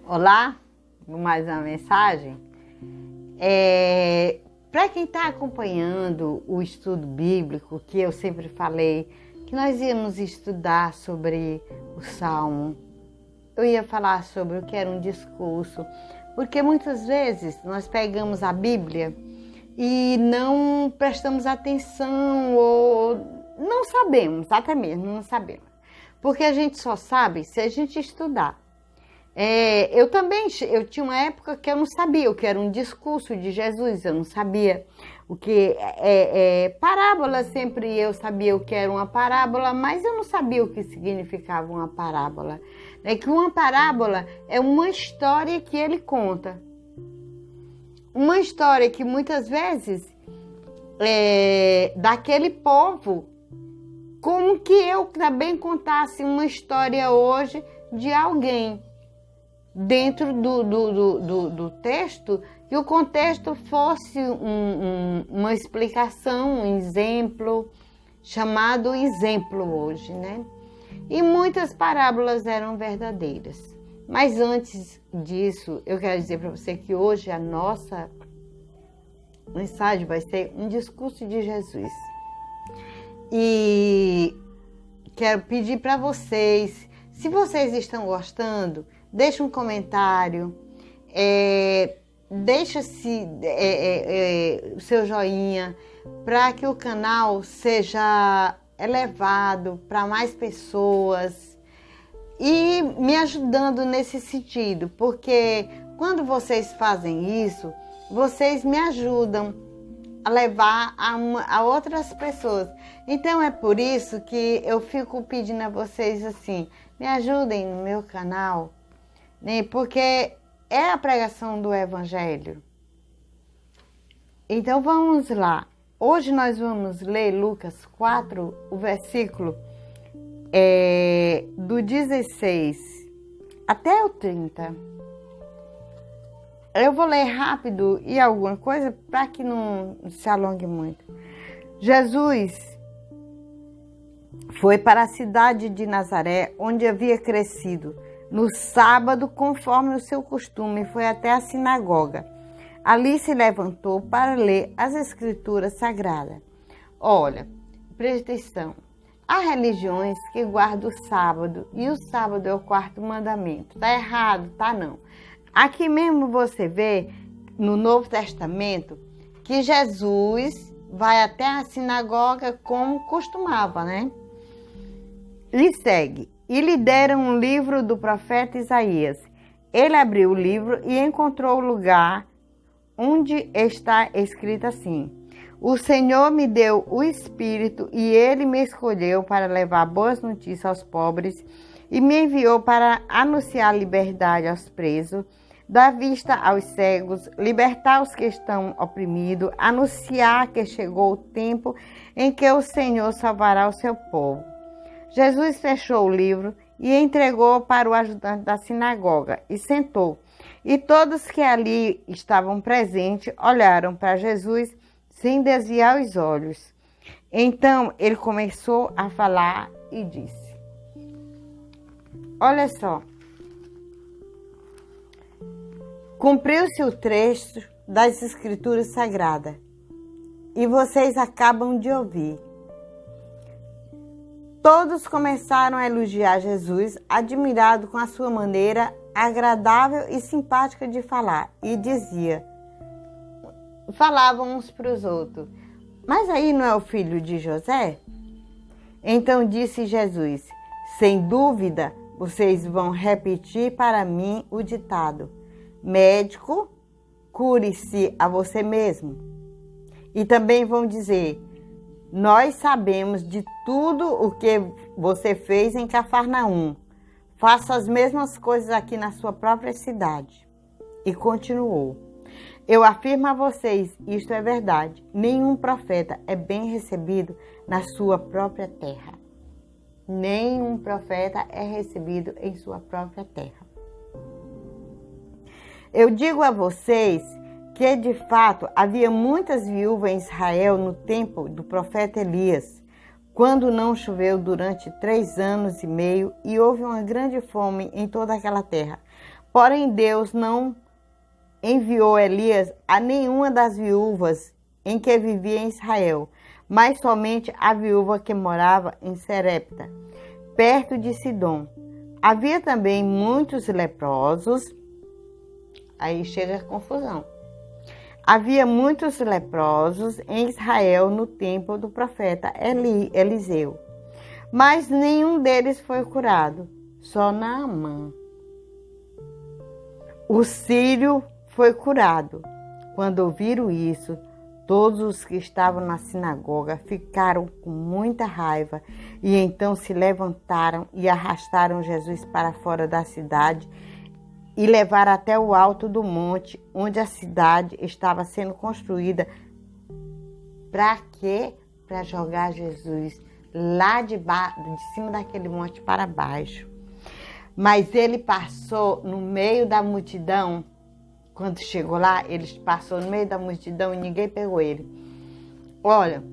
Olá, mais uma mensagem. Para quem está acompanhando o estudo bíblico, que eu sempre falei que nós íamos estudar sobre o Salmo, eu ia falar sobre o que era um discurso, porque muitas vezes nós pegamos a Bíblia e não prestamos atenção ou não sabemos, até mesmo não sabemos, porque a gente só sabe se a gente estudar. Eu tinha uma época que eu não sabia o que era um discurso de Jesus, eu não sabia o que parábola, sempre eu sabia o que era uma parábola, mas eu não sabia o que significava uma parábola. Que uma parábola é uma história que ele conta. Uma história que muitas vezes daquele povo, como que eu também contasse uma história hoje de alguém. Dentro do texto, que o contexto fosse uma explicação, um exemplo, chamado exemplo hoje, né? E muitas parábolas eram verdadeiras. Mas antes disso, eu quero dizer para você que hoje a nossa mensagem vai ser um discurso de Jesus. E quero pedir para vocês, se vocês estão gostando, deixa um comentário, deixa o seu joinha para que o canal seja elevado para mais pessoas e me ajudando nesse sentido, porque quando vocês fazem isso, vocês me ajudam a levar a outras pessoas. Então é por isso que eu fico pedindo a vocês assim, me ajudem no meu canal, né? Porque é a pregação do Evangelho. Então vamos lá. Hoje nós vamos ler Lucas 4, o versículo do 16 até o 30. Eu vou ler rápido e alguma coisa para que não se alongue muito. Jesus foi para a cidade de Nazaré, onde havia crescido. No sábado, conforme o seu costume, foi até a sinagoga. Ali se levantou para ler as escrituras sagradas. Olha, presta atenção. Há religiões que guardam o sábado, e o sábado é o quarto mandamento. Tá errado, tá não. Aqui mesmo você vê, no Novo Testamento, que Jesus vai até a sinagoga como costumava, né? E segue. E lhe deram um livro do profeta Isaías. Ele abriu o livro e encontrou o lugar onde está escrito assim: O Senhor me deu o Espírito e Ele me escolheu para levar boas notícias aos pobres e me enviou para anunciar liberdade aos presos, dar vista aos cegos, libertar os que estão oprimidos, anunciar que chegou o tempo em que o Senhor salvará o seu povo. Jesus fechou o livro e entregou para o ajudante da sinagoga e sentou. E todos que ali estavam presentes olharam para Jesus sem desviar os olhos. Então ele começou a falar e disse: Olha só, cumpriu-se o trecho das Escrituras Sagradas e vocês acabam de ouvir. Todos começaram a elogiar Jesus, admirado com a sua maneira agradável e simpática de falar, e falavam uns para os outros: Mas aí não é o filho de José? Então disse Jesus: Sem dúvida, vocês vão repetir para mim o ditado: Médico, cure-se a você mesmo. E também vão dizer: Nós sabemos de tudo o que você fez em Cafarnaum. Faça as mesmas coisas aqui na sua própria cidade. E continuou: Eu afirmo a vocês, isto é verdade, nenhum profeta é bem recebido na sua própria terra. Nenhum profeta é recebido em sua própria terra. Eu digo a vocês que, de fato, havia muitas viúvas em Israel no tempo do profeta Elias, quando não choveu durante 3 anos e meio e houve uma grande fome em toda aquela terra. Porém, Deus não enviou Elias a nenhuma das viúvas em que vivia em Israel, mas somente a viúva que morava em Serepta, perto de Sidom. Havia também muitos leprosos. Aí chega a confusão. Havia muitos leprosos em Israel no tempo do profeta Eliseu, mas nenhum deles foi curado, só Naamã, o sírio, foi curado. Quando ouviram isso, todos os que estavam na sinagoga ficaram com muita raiva e então se levantaram e arrastaram Jesus para fora da cidade e levaram até o alto do monte onde a cidade estava sendo construída. Para quê? Para jogar Jesus lá de cima daquele monte para baixo. Mas ele passou no meio da multidão. Quando chegou lá, ele passou no meio da multidão e ninguém pegou ele. Olha,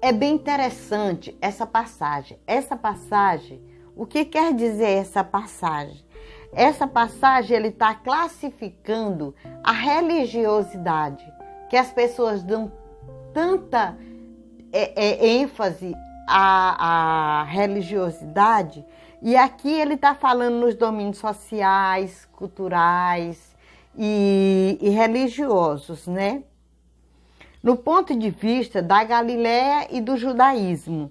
é bem interessante essa passagem. Essa passagem, o que quer dizer essa passagem? Essa passagem, ele está classificando a religiosidade, que as pessoas dão tanta ênfase à religiosidade. E aqui ele está falando nos domínios sociais, culturais e religiosos, né? No ponto de vista da Galileia e do judaísmo.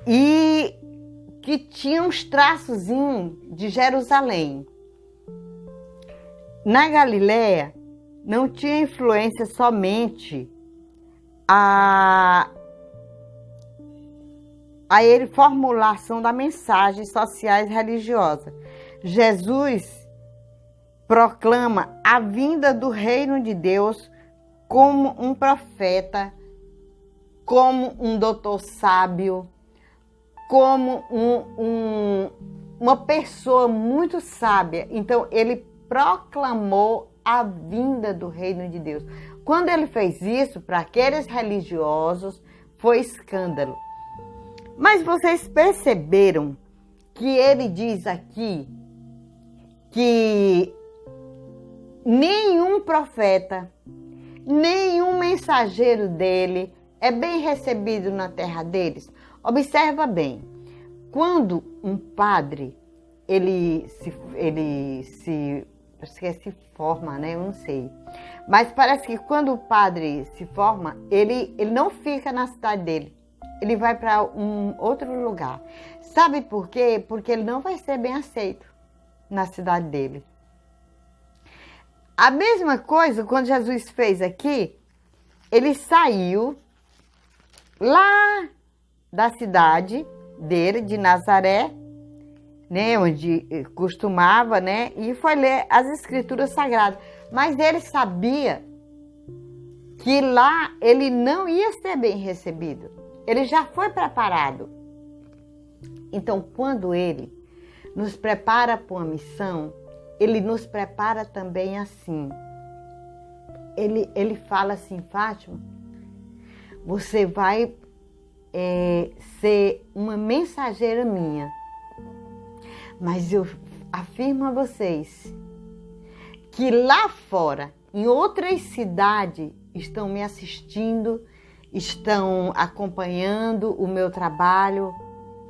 E que tinha uns traçozinhos de Jerusalém. Na Galileia não tinha influência somente a formulação da mensagem sociais e religiosa. Jesus proclama a vinda do reino de Deus como um profeta, como um doutor sábio, como uma pessoa muito sábia. Então, ele proclamou a vinda do reino de Deus. Quando ele fez isso, para aqueles religiosos, foi escândalo. Mas vocês perceberam que ele diz aqui que nenhum profeta, nenhum mensageiro dele é bem recebido na terra deles? Observa bem, quando um padre, ele se forma, né? Eu não sei. Mas parece que quando o padre se forma, ele não fica na cidade dele. Ele vai para um outro lugar. Sabe por quê? Porque ele não vai ser bem aceito na cidade dele. A mesma coisa quando Jesus fez aqui, ele saiu lá da cidade dele, de Nazaré, né, onde costumava, né, e foi ler as Escrituras Sagradas. Mas ele sabia que lá ele não ia ser bem recebido. Ele já foi preparado. Então, quando ele nos prepara para uma missão, ele nos prepara também assim. Ele fala assim: Fátima, você vai ser uma mensageira minha. Mas eu afirmo a vocês que lá fora, em outras cidades, estão me assistindo, estão acompanhando o meu trabalho,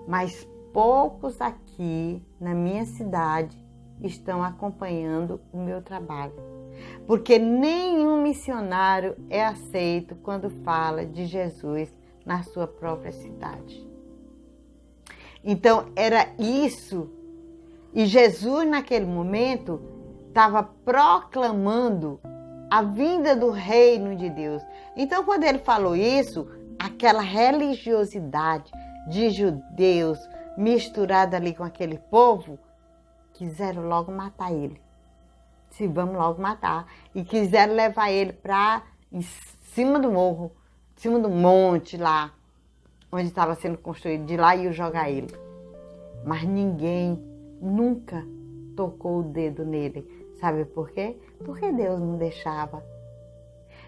mas poucos aqui na minha cidade estão acompanhando o meu trabalho. Porque nenhum missionário é aceito quando fala de Jesus na sua própria cidade. Então, era isso. E Jesus, naquele momento, estava proclamando a vinda do reino de Deus. Então, quando ele falou isso, aquela religiosidade de judeus misturada ali com aquele povo, quiseram logo matar ele. Se vamos logo matar. E quiseram levar ele para em cima do morro, em cima do monte lá, onde estava sendo construído, de lá iam jogar ele. Mas ninguém nunca tocou o dedo nele. Sabe por quê? Porque Deus não deixava.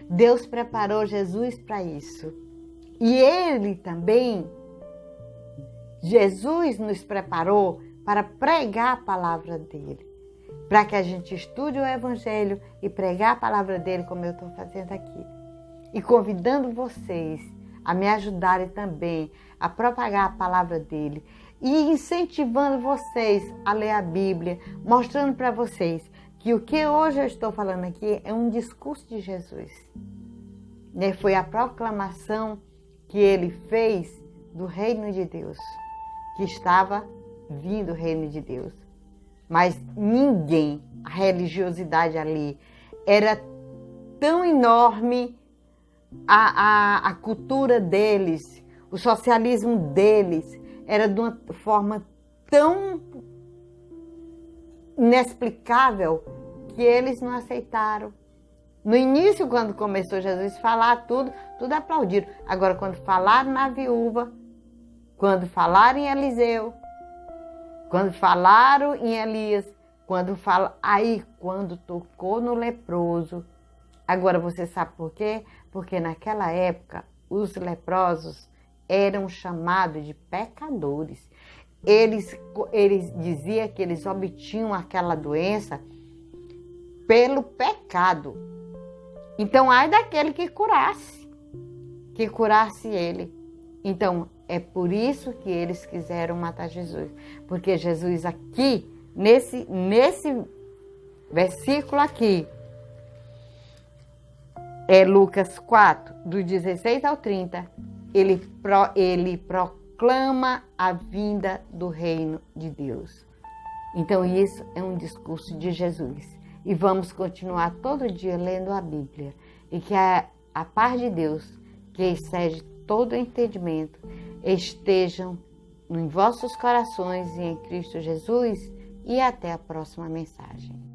Deus preparou Jesus para isso. E ele também, Jesus nos preparou para pregar a palavra dele. Para que a gente estude o Evangelho e pregar a palavra dele, como eu estou fazendo aqui. E convidando vocês a me ajudarem também a propagar a palavra dele. E incentivando vocês a ler a Bíblia, mostrando para vocês que o que hoje eu estou falando aqui é um discurso de Jesus. Foi a proclamação que ele fez do reino de Deus, que estava vindo o reino de Deus. Mas ninguém, a religiosidade ali era tão enorme, a cultura deles, o socialismo deles era de uma forma tão inexplicável que eles não aceitaram. No início, quando começou Jesus a falar tudo aplaudiram. Agora, quando falaram na viúva, quando falaram em Eliseu, quando falaram em Elias, quando tocou no leproso. Agora, você sabe por quê? Porque naquela época, os leprosos eram chamados de pecadores. Eles diziam que eles obtinham aquela doença pelo pecado. Então, ai daquele que curasse ele. Então, é por isso que eles quiseram matar Jesus. Porque Jesus aqui, nesse versículo aqui, é Lucas 4, do 16 ao 30, ele proclama a vinda do reino de Deus. Então, isso é um discurso de Jesus. E vamos continuar todo dia lendo a Bíblia. E que a paz de Deus, que excede todo entendimento, estejam em vossos corações e em Cristo Jesus. E até a próxima mensagem.